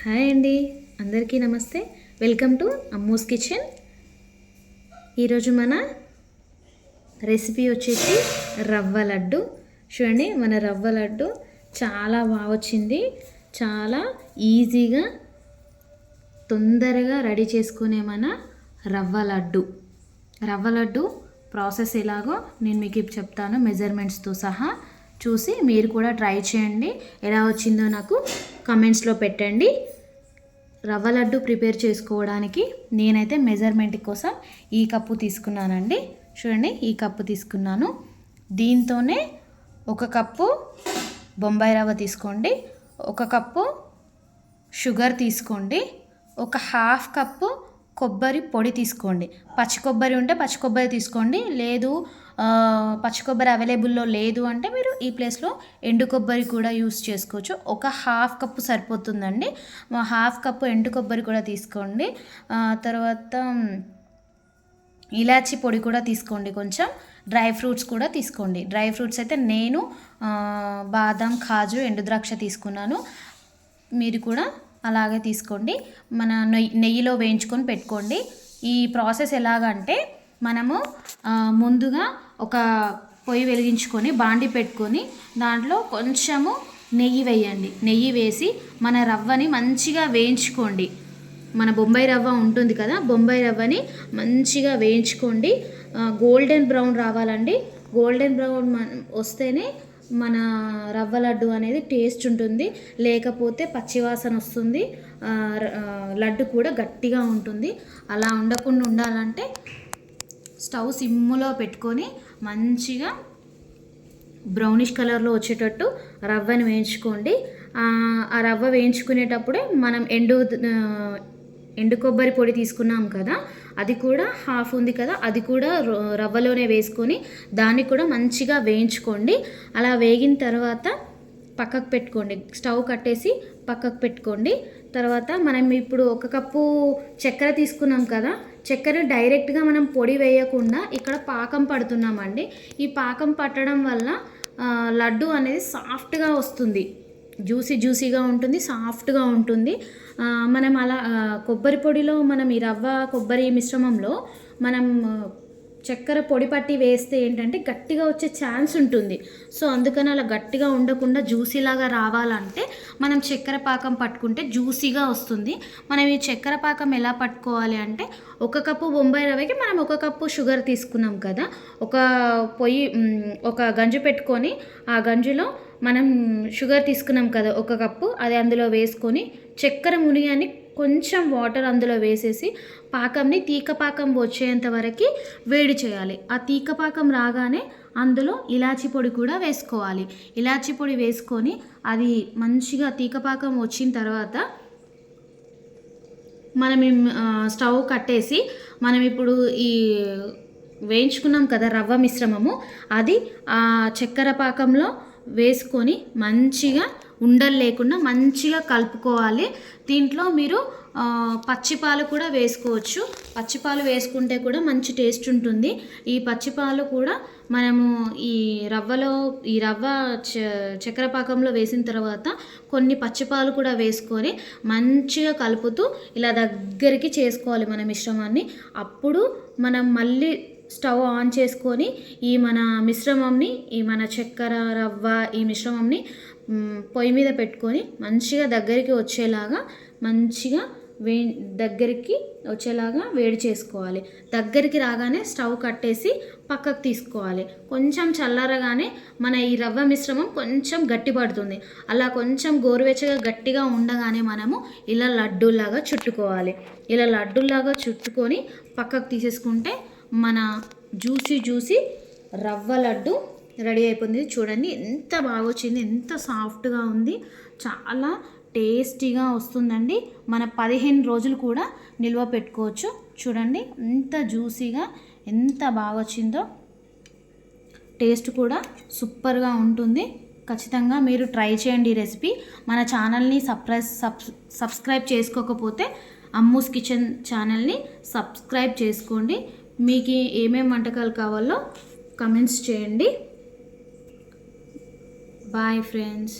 Hi అండి, అందరికీ నమస్తే. Welcome to Ammu's kitchen. ఈరోజు మన రెసిపీ వచ్చేసి రవ్వ లడ్డు. చూడండి, మన రవ్వ లడ్డు చాలా బాగా వచ్చింది. చాలా ఈజీగా తొందరగా రెడీ చేసుకునే మన రవ్వ లడ్డు ప్రాసెస్ ఎలాగో నేను మీకు చెప్తాను, మెజర్మెంట్స్తో సహా. చూసి మీరు కూడా ట్రై చేయండి. ఎలా వచ్చిందో నాకు కమెంట్స్లో పెట్టండి. రవ్వ లడ్డు ప్రిపేర్ చేసుకోవడానికి నేనైతే మెజర్మెంట్ కోసం ఈ కప్పు తీసుకున్నానండి. చూడండి, ఈ కప్పు తీసుకున్నాను. దీంతోనే 1 కప్పు బొంబాయి రవ్వ తీసుకోండి, 1 కప్పు షుగర్ తీసుకోండి, 1/2 కప్పు కొబ్బరి పొడి తీసుకోండి. పచ్చి కొబ్బరి ఉంటే పచ్చి కొబ్బరి తీసుకోండి, లేదు పచ్చి కొబ్బరి అవైలబుల్లో లేదు అంటే మీరు ఈ ప్లేస్లో ఎండు కొబ్బరి కూడా యూస్ చేసుకోవచ్చు. 1/2 కప్పు సరిపోతుందండి. 1/2 కప్పు ఎండు కొబ్బరి కూడా తీసుకోండి. తర్వాత ఇలాచీ పొడి కూడా తీసుకోండి. కొంచెం డ్రై ఫ్రూట్స్ కూడా తీసుకోండి. డ్రై ఫ్రూట్స్ అయితే నేను బాదం, కాజు, ఎండు ద్రాక్ష తీసుకున్నాను. మీరు కూడా అలాగే తీసుకోండి. మన నెయ్యిలో వేయించుకొని పెట్టుకోండి. ఈ ప్రాసెస్ ఎలాగంటే, మనము ముందుగా ఒక పొయ్యి వెలిగించుకొని బాండి పెట్టుకొని దాంట్లో కొంచెము నెయ్యి వేయండి. నెయ్యి వేసి మన రవ్వని మంచిగా వేయించుకోండి. మన బొంబాయి రవ్వ ఉంటుంది కదా, బొంబాయి రవ్వని మంచిగా వేయించుకోండి. గోల్డెన్ బ్రౌన్ రావాలండి. గోల్డెన్ బ్రౌన్ వస్తేనే మన రవ్వ లడ్డు అనేది టేస్ట్ ఉంటుంది, లేకపోతే పచ్చివాసన వస్తుంది. లడ్డు కూడా గట్టిగా ఉంటుంది. అలా ఉండకుండా ఉండాలంటే స్టవ్ సిమ్ములో పెట్టుకొని మంచిగా బ్రౌనిష్ కలర్లో వచ్చేటట్టు రవ్వని వేయించుకోండి. ఆ రవ్వ వేయించుకునేటప్పుడే మనం ఎండు కొబ్బరి పొడి తీసుకున్నాం కదా, అది కూడా 1/2 ఉంది కదా, అది కూడా రవ్వలోనే వేసుకొని దాన్ని కూడా మంచిగా వేయించుకోండి. అలా వేగిన తర్వాత పక్కకు పెట్టుకోండి. స్టవ్ కట్టేసి పక్కకు పెట్టుకోండి. తర్వాత మనం ఇప్పుడు 1 కప్పు చక్కెర తీసుకున్నాం కదా, చక్కెర డైరెక్ట్గా మనం పొడి వేయకుండా ఇక్కడ పాకం పడుతున్నామండి. ఈ పాకం పట్టడం వల్ల లడ్డు అనేది సాఫ్ట్గా వస్తుంది, జ్యూసీగా ఉంటుంది, సాఫ్ట్గా ఉంటుంది. మనం అలా కొబ్బరి పొడిలో మనం ఈ రవ్వ కొబ్బరి మిశ్రమంలో మనం చక్కెర పొడి పట్టి వేస్తే ఏంటంటే గట్టిగా వచ్చే ఛాన్స్ ఉంటుంది. సో అందుకని అలా గట్టిగా ఉండకుండా జ్యూసీలాగా రావాలంటే మనం చక్కెర పాకం పట్టుకుంటే జ్యూసీగా వస్తుంది. మనం ఈ చక్కెర పాకం ఎలా పట్టుకోవాలి అంటే, 1 కప్పు బొంబాయి రవ్వకి మనం 1 కప్పు షుగర్ తీసుకున్నాం కదా, ఒక గంజు పెట్టుకొని ఆ గంజులో మనం షుగర్ తీసుకున్నాం కదా 1 కప్పు, అది అందులో వేసుకొని చక్కెర మునిగాని కొంచెం వాటర్ అందులో వేసేసి పాకంని తీగపాకం వచ్చేంత వరకు వేడి చేయాలి. ఆ తీగపాకం రాగానే అందులో ఇలాచీ పొడి కూడా వేసుకోవాలి. ఇలాచీ పొడి వేసుకొని అది మంచిగా తీగపాకం వచ్చిన తర్వాత మనం స్టవ్ కట్టేసి మనం ఇప్పుడు ఈ వేయించుకున్నాం కదా రవ్వ మిశ్రమము, అది ఆ చక్కెర పాకంలో వేసుకొని మంచిగా ఉండలు లేకుండా మంచిగా కలుపుకోవాలి. దీంట్లో మీరు పచ్చిపాలు కూడా వేసుకోవచ్చు. పచ్చిపాలు వేసుకుంటే కూడా మంచి టేస్ట్ ఉంటుంది. ఈ పచ్చిపాలు కూడా మనము ఈ రవ్వ చక్కెర పాకంలో వేసిన తర్వాత కొన్ని పచ్చిపాలు కూడా వేసుకొని మంచిగా కలుపుతూ ఇలా దగ్గరికి చేసుకోవాలి మన మిశ్రమాన్ని. అప్పుడు మనం మళ్ళీ స్టవ్ ఆన్ చేసుకొని ఈ మన చక్కెర రవ్వ ఈ మిశ్రమంని పొయ్యి మీద పెట్టుకొని మంచిగా దగ్గరికి వచ్చేలాగా వేడి చేసుకోవాలి. దగ్గరికి రాగానే స్టవ్ కట్టేసి పక్కకు తీసుకోవాలి. కొంచెం చల్లారగానే మన ఈ రవ్వ మిశ్రమం కొంచెం గట్టిపడుతుంది. అలా కొంచెం గోరువెచ్చగా గట్టిగా ఉండగానే మనము ఇలా లడ్డూలాగా చుట్టుకోవాలి. ఇలా లడ్డూలాగా చుట్టుకొని పక్కకు తీసేసుకుంటే మన జ్యూసీ రవ్వ లడ్డు రెడీ అయిపోయింది. చూడండి ఎంత బాగా వచ్చింది, ఎంత సాఫ్ట్గా ఉంది, చాలా టేస్టీగా వస్తుందండి. మన 15 రోజులు కూడా నిల్వ పెట్టుకోవచ్చు. చూడండి ఎంత జ్యూసీగా ఎంత బాగా వచ్చిందో. టేస్ట్ కూడా సూపర్గా ఉంటుంది. ఖచ్చితంగా మీరు ట్రై చేయండి ఈ రెసిపీ. మన ఛానల్ని సబ్స్క్రైబ్ చేసుకోకపోతే అమ్మూస్ కిచెన్ ఛానల్ని సబ్స్క్రైబ్ చేసుకోండి. మీకు ఏమేమి వంటకాలు కావాలో కమెంట్స్ చేయండి. Bye friends.